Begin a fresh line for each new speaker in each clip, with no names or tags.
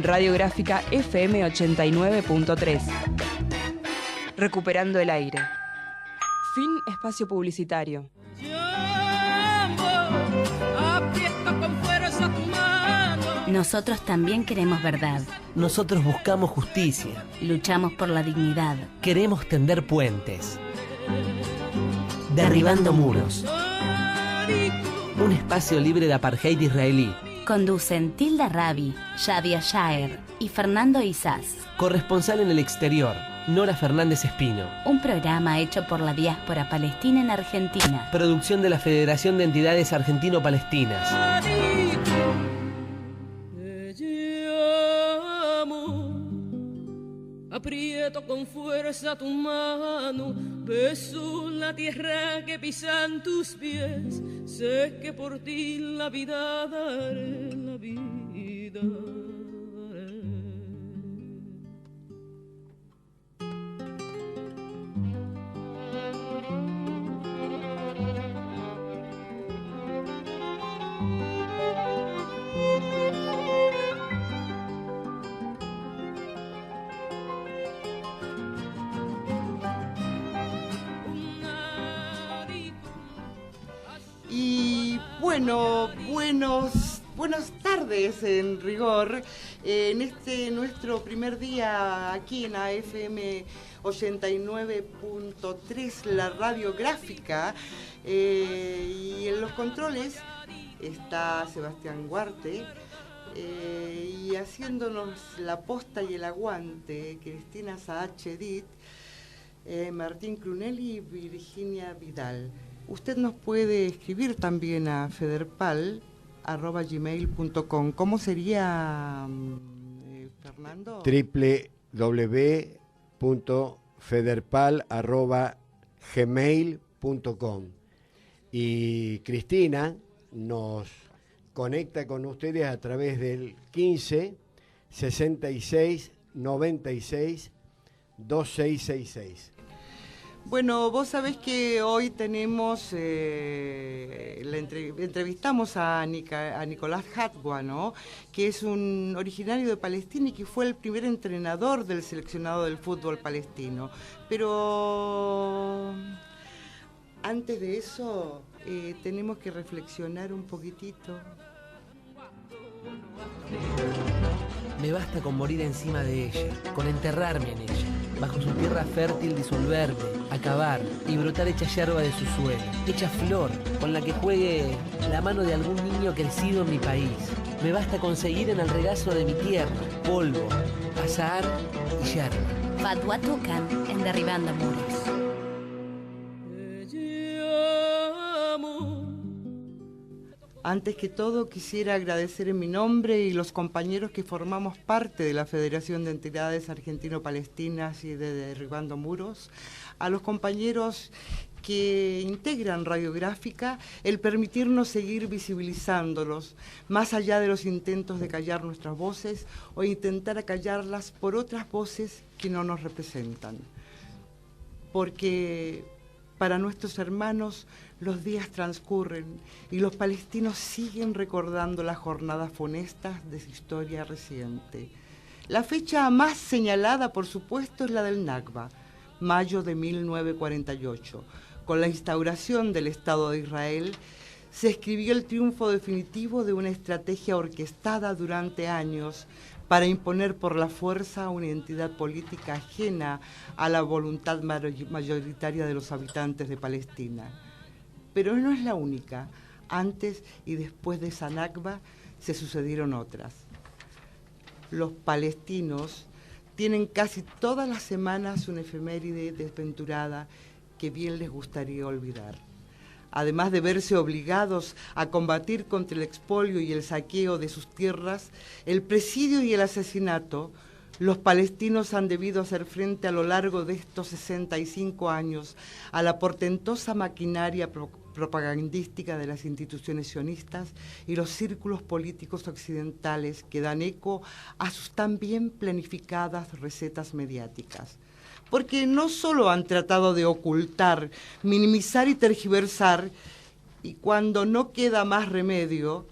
Radiográfica FM 89.3. Recuperando el aire. Fin espacio publicitario.
Nosotros también queremos verdad.
Nosotros buscamos justicia.
Luchamos por la dignidad.
Queremos tender puentes. Derribando muros. Un espacio libre de apartheid israelí.
Conducen Tilda Rabi, Shadia Shaer y Fernando Isás.
Corresponsal en el exterior, Nora Fernández Espino.
Un programa hecho por la diáspora palestina en Argentina.
Producción de la Federación de Entidades Argentino-Palestinas.
Aprieto con fuerza tu mano, beso la tierra que pisan tus pies, sé que por ti la vida daré, la vida daré.
Y bueno, buenas tardes en rigor, en este nuestro primer día aquí en AFM 89.3, la radiográfica, y en los controles está Sebastián Guarte, y haciéndonos la posta y el aguante, Cristina Saachedit, Martín Crunelli y Virginia Vidal. Usted nos puede escribir también a federpal@gmail.com. ¿Cómo sería, Fernando?
www.federpal@gmail.com. Y Cristina nos conecta con ustedes a través del 15 66 96 2666.
Bueno, vos sabés que hoy tenemos, entrevistamos a Nicolás Hatwa, ¿no? Que es un originario de Palestina y que fue el primer entrenador del seleccionado del fútbol palestino. Pero antes de eso, tenemos que reflexionar un poquitito.
Me basta con morir encima de ella, con enterrarme en ella, bajo su tierra fértil disolverme, acabar y brotar hecha yerba de su suelo, hecha flor con la que juegue la mano de algún niño crecido en mi país. Me basta conseguir en el regazo de mi tierra, polvo, azahar y yerba.
Fatwa Tucan en Derribando Muros.
Antes que todo, quisiera agradecer en mi nombre y los compañeros que formamos parte de la Federación de Entidades Argentino-Palestinas y de Derribando Muros, a los compañeros que integran Radiográfica, el permitirnos seguir visibilizándolos, más allá de los intentos de callar nuestras voces o intentar acallarlas por otras voces que no nos representan. Porque para nuestros hermanos los días transcurren y los palestinos siguen recordando las jornadas funestas de su historia reciente. La fecha más señalada, por supuesto, es la del Nakba, mayo de 1948. Con la instauración del Estado de Israel, se escribió el triunfo definitivo de una estrategia orquestada durante años para imponer por la fuerza una identidad política ajena a la voluntad mayoritaria de los habitantes de Palestina. Pero no es la única. Antes y después de esa Nakba se sucedieron otras. Los palestinos tienen casi todas las semanas una efeméride desventurada que bien les gustaría olvidar. Además de verse obligados a combatir contra el expolio y el saqueo de sus tierras, el presidio y el asesinato, los palestinos han debido hacer frente a lo largo de estos 65 años a la portentosa maquinaria propagandística de las instituciones sionistas y los círculos políticos occidentales que dan eco a sus tan bien planificadas recetas mediáticas. Porque no solo han tratado de ocultar, minimizar y tergiversar, y cuando no queda más remedio,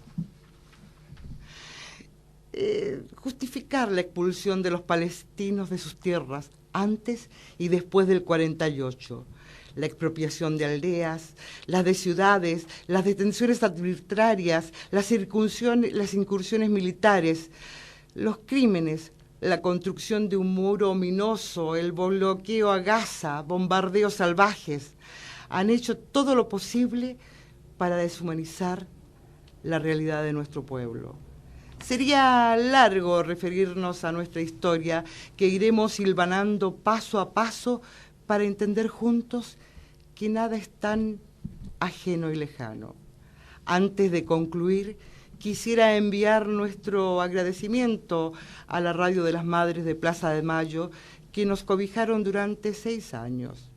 justificar la expulsión de los palestinos de sus tierras antes y después del 48. La expropiación de aldeas, las de ciudades, las detenciones arbitrarias, las incursiones militares, los crímenes, la construcción de un muro ominoso, el bloqueo a Gaza, bombardeos salvajes, han hecho todo lo posible para deshumanizar la realidad de nuestro pueblo. Sería largo referirnos a nuestra historia, que iremos hilvanando paso a paso para entender juntos que nada es tan ajeno y lejano. Antes de concluir, quisiera enviar nuestro agradecimiento a la Radio de las Madres de Plaza de Mayo, que nos cobijaron durante 6 años.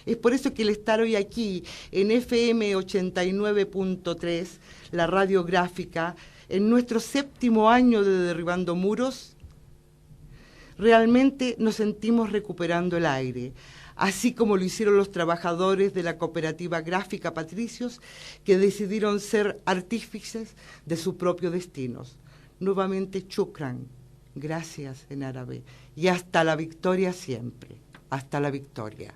Es por eso que el estar hoy aquí, en FM 89.3, la radiográfica, en nuestro 7º año de Derribando Muros, realmente nos sentimos recuperando el aire, así como lo hicieron los trabajadores de la cooperativa gráfica Patricios, que decidieron ser artífices de sus propios destinos. Nuevamente, shukran, gracias en árabe, y hasta la victoria siempre, hasta la victoria.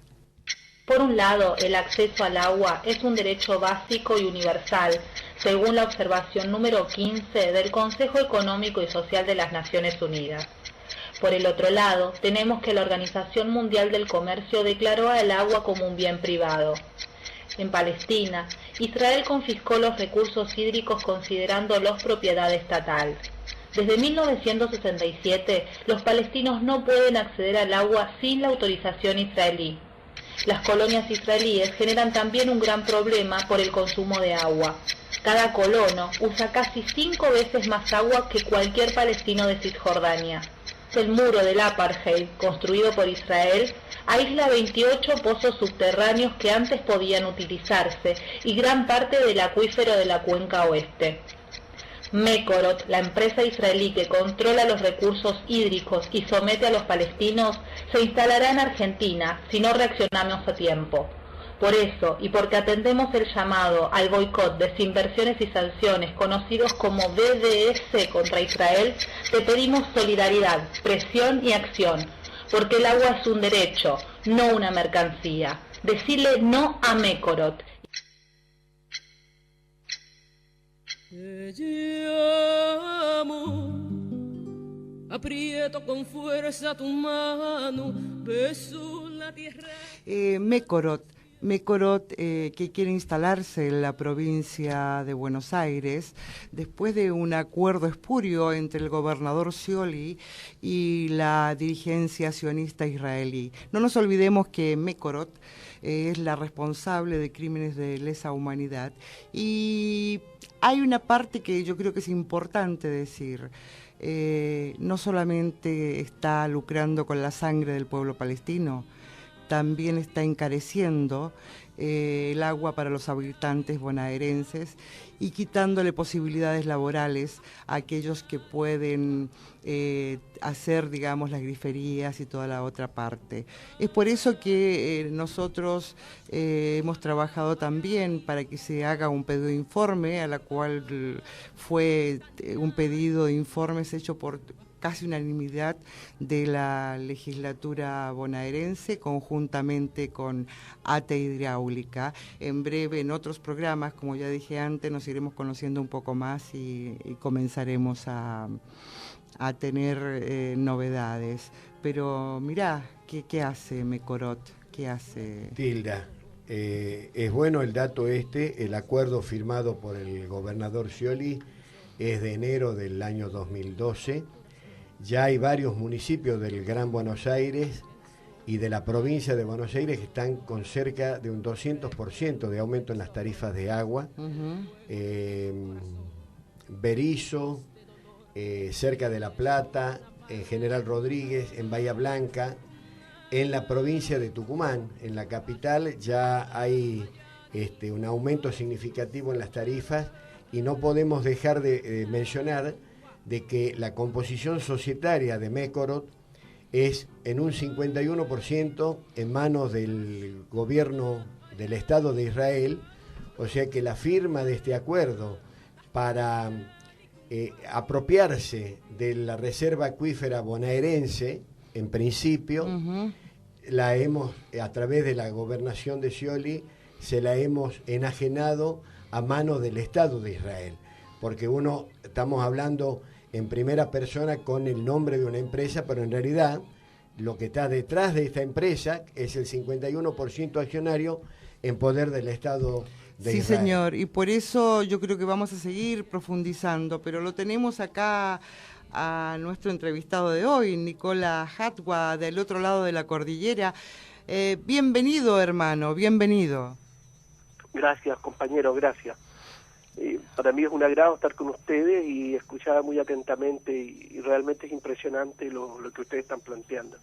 Por un lado, el acceso al agua es un derecho básico y universal, según la observación número 15 del Consejo Económico y Social de las Naciones Unidas. Por el otro lado, tenemos que la Organización Mundial del Comercio declaró al agua como un bien privado. En Palestina, Israel confiscó los recursos hídricos considerándolos propiedad estatal. Desde 1967, los palestinos no pueden acceder al agua sin la autorización israelí. Las colonias israelíes generan también un gran problema por el consumo de agua. Cada colono usa casi 5 veces más agua que cualquier palestino de Cisjordania. El muro del apartheid, construido por Israel, aísla 28 pozos subterráneos que antes podían utilizarse y gran parte del acuífero de la cuenca oeste. Mekorot, la empresa israelí que controla los recursos hídricos y somete a los palestinos, se instalará en Argentina si no reaccionamos a tiempo. Por eso, y porque atendemos el llamado al boicot, desinversiones y sanciones conocidos como BDS contra Israel, te pedimos solidaridad, presión y acción, porque el agua es un derecho, no una mercancía. Decile no a Mekorot.
Te llamo, aprieto con fuerza tu mano, beso la tierra.
Mekorot, que quiere instalarse en la provincia de Buenos Aires, después de un acuerdo espurio entre el gobernador Scioli y la dirigencia sionista israelí. No nos olvidemos que Mekorot es la responsable de crímenes de lesa humanidad, y hay una parte que yo creo que es importante decir. No solamente está lucrando con la sangre del pueblo palestino, también está encareciendo el agua para los habitantes bonaerenses y quitándole posibilidades laborales a aquellos que pueden hacer, digamos, las griferías y toda la otra parte. Es por eso que nosotros hemos trabajado también para que se haga un pedido de informe, a la cual fue un pedido de informes hecho por casi unanimidad de la legislatura bonaerense, conjuntamente con ATE Hidráulica. En breve, en otros programas, como ya dije antes, nos iremos conociendo un poco más y comenzaremos a tener novedades. Pero mirá, ¿qué hace Mekorot? ¿Qué hace?
Tilda, es bueno el dato el acuerdo firmado por el gobernador Scioli es de enero del año 2012. Ya hay varios municipios del Gran Buenos Aires y de la provincia de Buenos Aires que están con cerca de un 200% de aumento en las tarifas de agua. Berizo, cerca de La Plata, en General Rodríguez, en Bahía Blanca, en la provincia de Tucumán, en la capital, ya hay un aumento significativo en las tarifas, y no podemos dejar de mencionar de que la composición societaria de Mekorot es en un 51% en manos del gobierno del Estado de Israel, o sea que la firma de este acuerdo para apropiarse de la reserva acuífera bonaerense, en principio, la hemos, a través de la gobernación de Scioli, se la hemos enajenado a manos del Estado de Israel, porque estamos hablando en primera persona con el nombre de una empresa, pero en realidad lo que está detrás de esta empresa es el 51% accionario en poder del Estado de Israel.
Sí, señor, y por eso yo creo que vamos a seguir profundizando, pero lo tenemos acá a nuestro entrevistado de hoy, Nicola Hatwa, del otro lado de la cordillera. Bienvenido, hermano, bienvenido.
Gracias, compañero, gracias. Para mí es un agrado estar con ustedes y escuchar muy atentamente y realmente es impresionante lo que ustedes están planteando.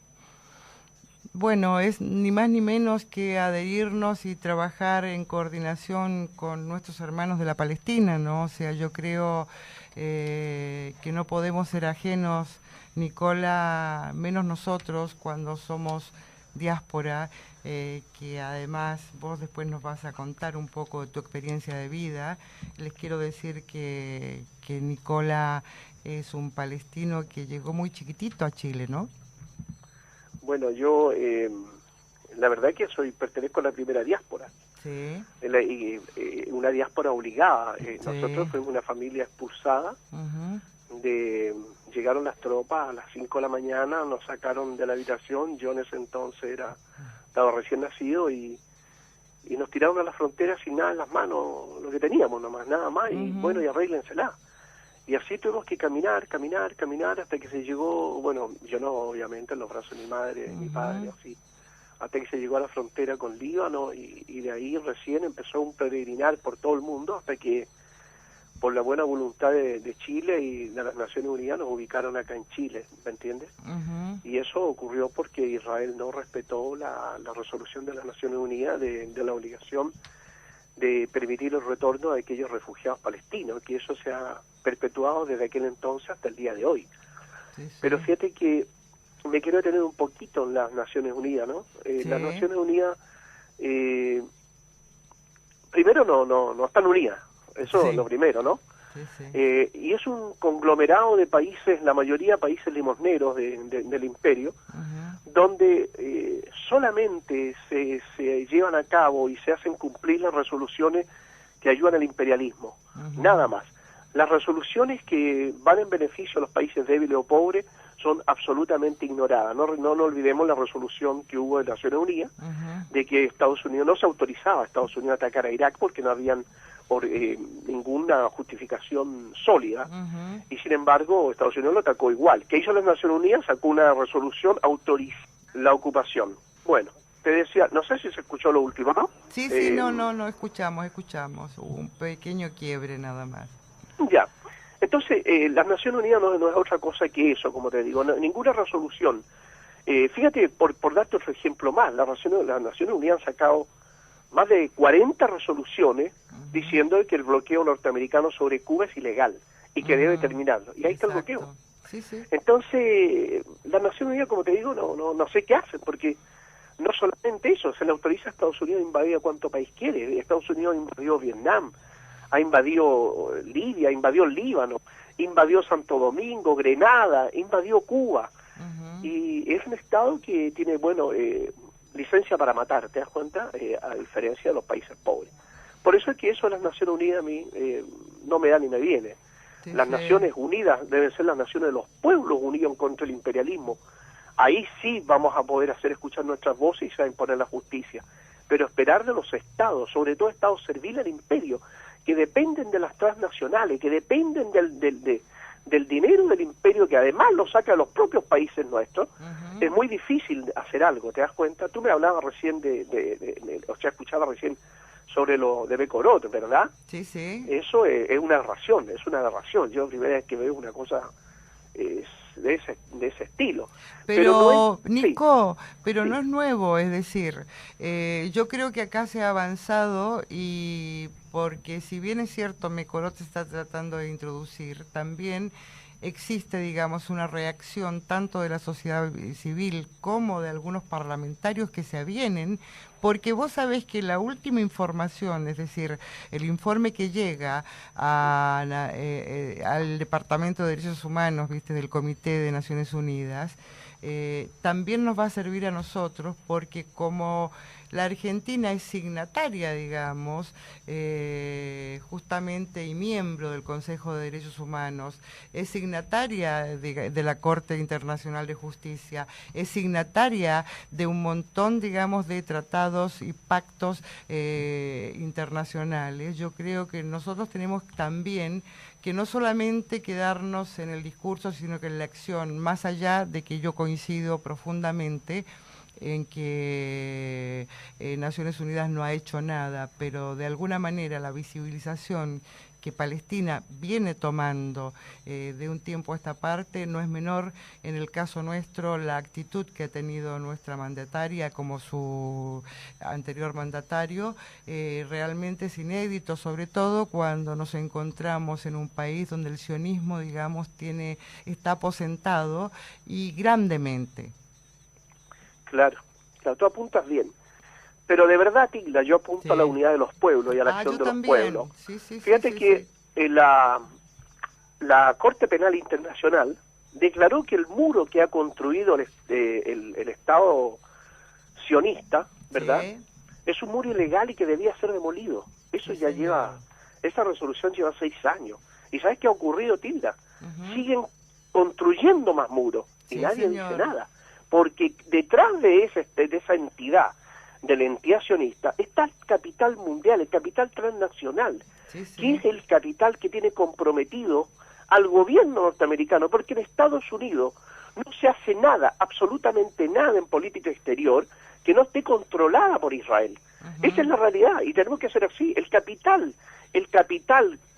Bueno, es ni más ni menos que adherirnos y trabajar en coordinación con nuestros hermanos de la Palestina, ¿no? O sea, yo creo que no podemos ser ajenos, Nicola, menos nosotros cuando somos diáspora, que además vos después nos vas a contar un poco de tu experiencia de vida. Les quiero decir que Nicola es un palestino que llegó muy chiquitito a Chile, ¿no?
Bueno, yo la verdad es que pertenezco a la primera diáspora.
Sí.
Una diáspora obligada.
Sí.
Nosotros fuimos una familia expulsada. Llegaron las tropas a las 5 de la mañana, nos sacaron de la habitación. Yo en ese entonces estaba recién nacido y nos tiraron a la frontera sin nada en las manos, lo que teníamos nomás, nada más. Y bueno, y arréglensela. Y así tuvimos que caminar hasta que se llegó, bueno, yo no, obviamente, en los brazos de mi madre, de mi padre, así, hasta que se llegó a la frontera con Líbano y de ahí recién empezó un peregrinar por todo el mundo hasta que, por la buena voluntad de Chile y de las Naciones Unidas, nos ubicaron acá en Chile, ¿me entiendes? Y eso ocurrió porque Israel no respetó la resolución de las Naciones Unidas de la obligación de permitir el retorno de aquellos refugiados palestinos, que eso se ha perpetuado desde aquel entonces hasta el día de hoy. Sí. Pero fíjate que me quiero detener un poquito en las Naciones Unidas, ¿no? Sí. Las Naciones Unidas, primero no están unidas, eso es lo primero, ¿no? Sí. Y es un conglomerado de países, la mayoría países limosneros del imperio, donde solamente se llevan a cabo y se hacen cumplir las resoluciones que ayudan al imperialismo, nada más. Las resoluciones que van en beneficio a los países débiles o pobres son absolutamente ignoradas. No olvidemos la resolución que hubo de Naciones Unidas, de que Estados Unidos no se autorizaba a Estados Unidos a atacar a Irak porque no habían ninguna justificación sólida, y sin embargo Estados Unidos lo atacó igual. ¿Qué hizo las Naciones Unidas? Sacó una resolución, autorizó la ocupación. Bueno, te decía, no sé si se escuchó lo último, ¿no? Sí,
no, escuchamos, hubo un pequeño quiebre nada más.
Ya, entonces las Naciones Unidas no es otra cosa que eso, como te digo, ninguna resolución. Fíjate, por darte otro ejemplo más, las Naciones Unidas han sacado más de 40 resoluciones diciendo que el bloqueo norteamericano sobre Cuba es ilegal y que debe terminarlo. Y ahí está el bloqueo. Sí. Entonces, las Naciones Unidas, como te digo, no sé qué hacen, porque no solamente eso, se le autoriza a Estados Unidos a invadir a cuanto país quiere. Estados Unidos invadió Vietnam, ha invadido Libia, invadió Líbano, invadió Santo Domingo, Grenada, invadió Cuba. Y es un Estado que tiene, licencia para matar, ¿te das cuenta? A diferencia de los países pobres. Por eso es que eso de las Naciones Unidas a mí no me da ni me viene. Sí, las Naciones Unidas deben ser las naciones de los pueblos unidos contra el imperialismo. Ahí sí vamos a poder hacer escuchar nuestras voces y se va a imponer la justicia. Pero esperar de los estados, sobre todo estados serviles al imperio, que dependen de las transnacionales, que dependen del dinero del imperio, que además lo saca de los propios países nuestros, es muy difícil hacer algo, ¿te das cuenta? Tú me hablabas recién escuchaba recién sobre lo de Becorot, ¿verdad? Sí. Eso es una aberración, Yo la primera vez que veo una cosa de ese estilo.
Pero Nico, no es nuevo, es decir, yo creo que acá se ha avanzado, y porque si bien es cierto, Becorot está tratando de introducir, también existe, digamos, una reacción tanto de la sociedad civil como de algunos parlamentarios que se avienen, porque vos sabés que la última información, es decir, el informe que llega al Departamento de Derechos Humanos, viste, del Comité de Naciones Unidas, también nos va a servir a nosotros, porque como la Argentina es signataria, digamos, justamente y miembro del Consejo de Derechos Humanos, es signataria de la Corte Internacional de Justicia, es signataria de un montón, digamos, de tratados y pactos internacionales. Yo creo que nosotros tenemos también que no solamente quedarnos en el discurso, sino que en la acción, más allá de que yo coincido profundamente en que Naciones Unidas no ha hecho nada, pero de alguna manera la visibilización que Palestina viene tomando de un tiempo a esta parte no es menor. En el caso nuestro, la actitud que ha tenido nuestra mandataria como su anterior mandatario realmente es inédito, sobre todo cuando nos encontramos en un país donde el sionismo, digamos, está aposentado y grandemente.
Claro, tú apuntas bien. Pero de verdad, Tilda, yo apunto a la unidad de los pueblos y a la acción de los pueblos. Fíjate que la Corte Penal Internacional declaró que el muro que ha construido el Estado sionista, ¿verdad?, es un muro ilegal y que debía ser demolido. Eso esa resolución lleva 6 años. ¿Y sabes qué ha ocurrido, Tilda? Siguen construyendo más muros y nadie dice nada. Porque detrás de esa entidad, de la entidad sionista, está el capital mundial, el capital transnacional, que es el capital que tiene comprometido al gobierno norteamericano, porque en Estados Unidos no se hace nada, absolutamente nada en política exterior que no esté controlada por Israel. Esa es la realidad y tenemos que ser así. El capital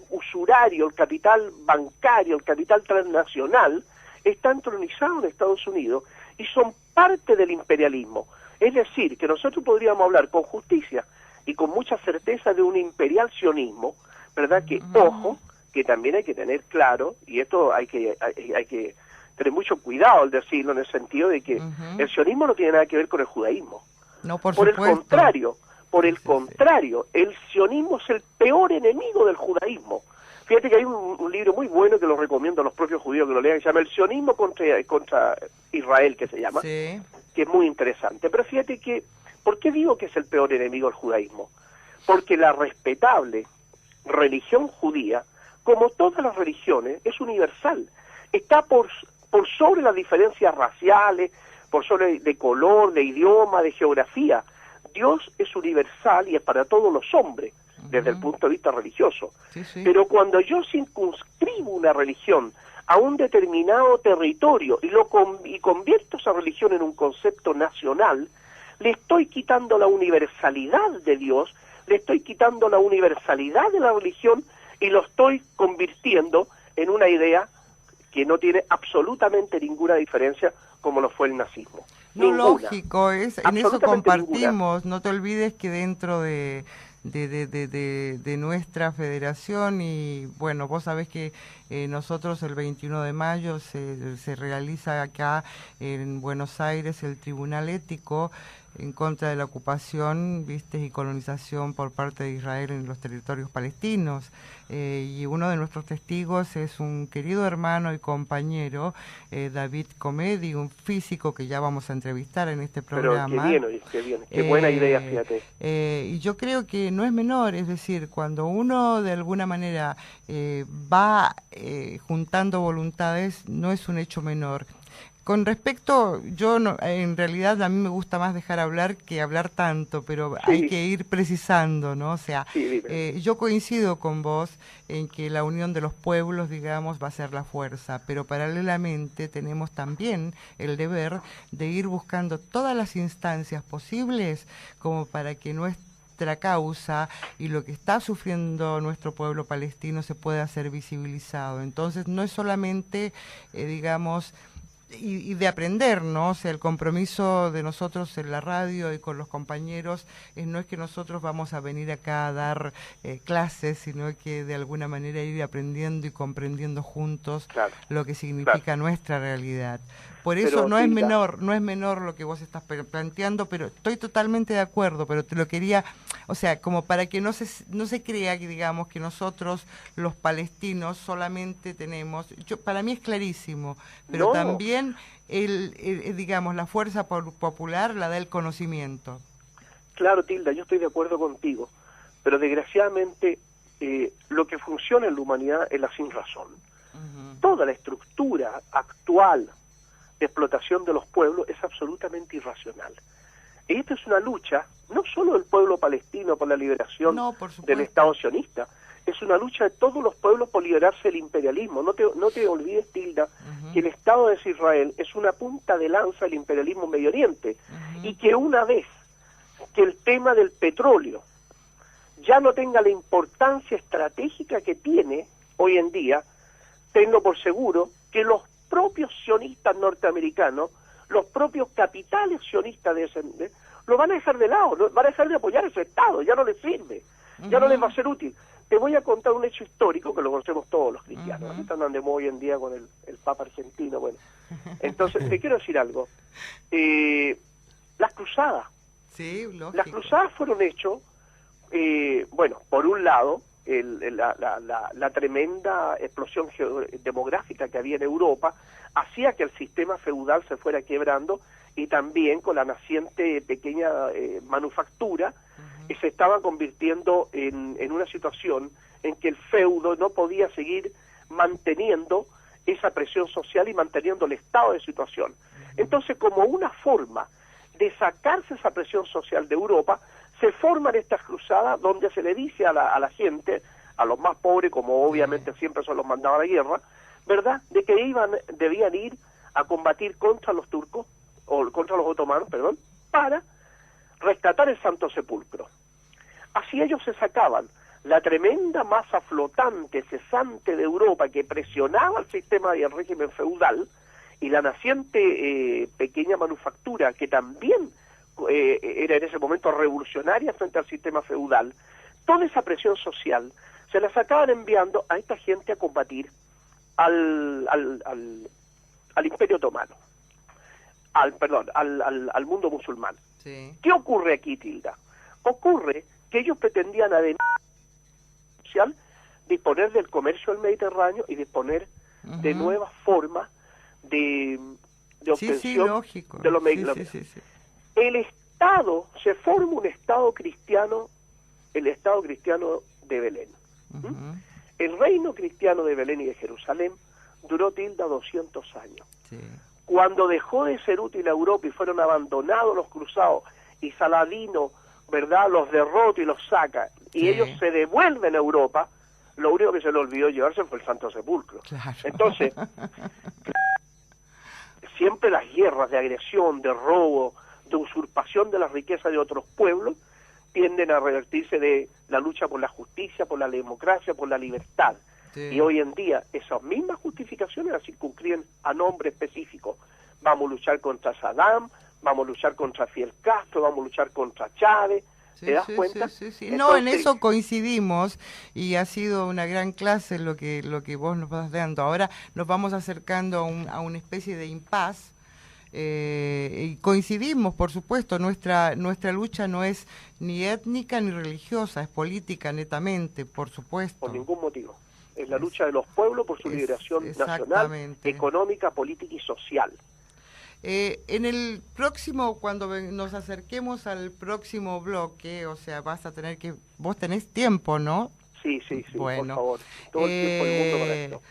usurario, el capital bancario, el capital transnacional está entronizado en Estados Unidos y son parte del imperialismo. Es decir, que nosotros podríamos hablar con justicia y con mucha certeza de un imperial sionismo, ¿verdad? Que, ojo, que también hay que tener claro, y esto hay que tener mucho cuidado al decirlo, en el sentido de que el sionismo no tiene nada que ver con el judaísmo.
No, por
el contrario, el sionismo es el peor enemigo del judaísmo. Fíjate que hay un libro muy bueno que lo recomiendo a los propios judíos que lo lean, que se llama El sionismo contra Israel, que se llama, que es muy interesante. Pero fíjate que, ¿por qué digo que es el peor enemigo del judaísmo? Porque la respetable religión judía, como todas las religiones, es universal. Está por sobre las diferencias raciales, por sobre de color, de idioma, de geografía. Dios es universal y es para todos los hombres, desde el punto de vista religioso. Pero cuando yo circunscribo una religión a un determinado territorio y convierto esa religión en un concepto nacional, le estoy quitando la universalidad de Dios, le estoy quitando la universalidad de la religión y lo estoy convirtiendo en una idea que no tiene absolutamente ninguna diferencia como lo fue el nazismo.
No, lógico, en eso compartimos. No te olvides que dentro de nuestra federación, y bueno, vos sabés que nosotros el 21 de mayo se realiza acá en Buenos Aires el Tribunal Ético en contra de la ocupación, viste, y colonización por parte de Israel en los territorios palestinos. Y uno de nuestros testigos es un querido hermano y compañero, David Comedi, un físico que ya vamos a entrevistar en este programa.
Pero qué bien, qué buena idea, fíjate.
Y yo creo que no es menor, es decir, cuando uno de alguna manera va juntando voluntades, no es un hecho menor. Con respecto, en realidad a mí me gusta más dejar hablar que hablar tanto, pero hay que ir precisando, ¿no? O sea, yo coincido con vos en que la unión de los pueblos, digamos, va a ser la fuerza, pero paralelamente tenemos también el deber de ir buscando todas las instancias posibles como para que nuestra causa y lo que está sufriendo nuestro pueblo palestino se pueda hacer visibilizado. Entonces, no es solamente, digamos, y de aprender, ¿no? O sea, el compromiso de nosotros en la radio y con los compañeros no es que nosotros vamos a venir acá a dar clases, sino que de alguna manera ir aprendiendo y comprendiendo juntos lo que significa nuestra realidad. Por eso
Pero,
no es
Tilda,
menor lo que vos estás planteando, pero estoy totalmente de acuerdo, pero te lo quería, o sea, como para que no se crea que digamos que nosotros los palestinos solamente tenemos, para mí es clarísimo, pero
No.
también digamos la fuerza popular la da el conocimiento.
Claro, Tilda, yo estoy de acuerdo contigo, pero desgraciadamente lo que funciona en la humanidad es la sinrazón. Toda la estructura actual de explotación de los pueblos es absolutamente irracional. Y esta es una lucha, no solo del pueblo palestino por la liberación del Estado sionista, es una lucha de todos los pueblos por liberarse del imperialismo. No te olvides, Tilda, que el Estado de Israel es una punta de lanza del imperialismo en Medio Oriente, y que una vez que el tema del petróleo ya no tenga la importancia estratégica que tiene hoy en día, tengo por seguro que los propios sionistas norteamericanos, los propios capitales sionistas lo van a dejar de lado, van a dejar de apoyar ese Estado, ya no les sirve, ya no les va a ser útil. Te voy a contar un hecho histórico que lo conocemos todos los cristianos, que están andando hoy en día con el Papa argentino. Bueno, entonces te quiero decir algo. Las cruzadas.
Sí, lógico.
Las cruzadas fueron hechos, bueno, por un lado, la tremenda explosión demográfica que había en Europa hacía que el sistema feudal se fuera quebrando, y también con la naciente pequeña manufactura se estaba convirtiendo en una situación en que el feudo no podía seguir manteniendo esa presión social y manteniendo el estado de situación. Entonces, como una forma de sacarse esa presión social de Europa, se forman estas cruzadas donde se le dice a la gente, a los más pobres, como obviamente siempre son los mandados a la guerra, ¿verdad?, de que debían ir a combatir contra los turcos, o contra los otomanos, perdón, para rescatar el Santo Sepulcro. Así ellos se sacaban la tremenda masa flotante, cesante de Europa que presionaba el sistema y el régimen feudal, y la naciente pequeña manufactura que también era en ese momento revolucionaria frente al sistema feudal. Toda esa presión social se la sacaban enviando a esta gente a combatir al Imperio Otomano, al mundo musulmán.
Sí.
¿Qué ocurre aquí, Tilda? Ocurre que ellos pretendían, además social, disponer del comercio del Mediterráneo y disponer de nuevas formas de obtención de los medicamentos.
Sí.
El Estado, se forma un Estado cristiano, el Estado cristiano de Belén. El reino cristiano de Belén y de Jerusalén duró, Tilda, 200 años.
Sí.
Cuando dejó de ser útil a Europa y fueron abandonados los cruzados, y Saladino, ¿verdad?, los derrota y los saca, y ellos se devuelven a Europa, lo único que se le olvidó llevarse fue el Santo Sepulcro.
Claro.
Entonces, siempre las guerras de agresión, de robo, de usurpación de las riquezas de otros pueblos, tienden a revertirse de la lucha por la justicia, por la democracia, por la libertad. Sí. Y hoy en día esas mismas justificaciones las circunscriben a nombre específico. Vamos a luchar contra Saddam, vamos a luchar contra Fidel Castro, vamos a luchar contra Chávez. ¿Te das cuenta?
Sí. Entonces, no, en eso coincidimos, y ha sido una gran clase lo que vos nos vas dando. Ahora nos vamos acercando a una especie de impas. Y coincidimos, por supuesto, nuestra lucha no es ni étnica ni religiosa, es política netamente, por supuesto.
Por ningún motivo. Es la lucha de los pueblos por su liberación nacional, económica, política y social.
En el próximo, cuando nos acerquemos al próximo bloque, o sea, vas a tener que... Vos tenés tiempo, ¿no?
Sí,
bueno,
por favor. Todo el tiempo del mundo para esto.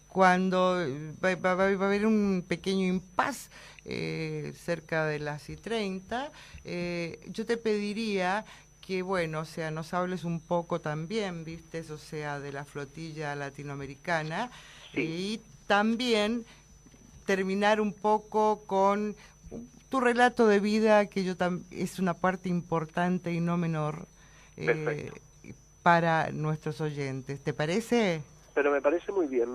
Cuando va a haber un pequeño impas cerca de las 30, yo te pediría que, bueno, o sea, nos hables un poco también, ¿viste? O sea, de la flotilla latinoamericana, y también terminar un poco con tu relato de vida, que es una parte importante y no menor para nuestros oyentes. ¿Te parece?
Pero me parece muy bien.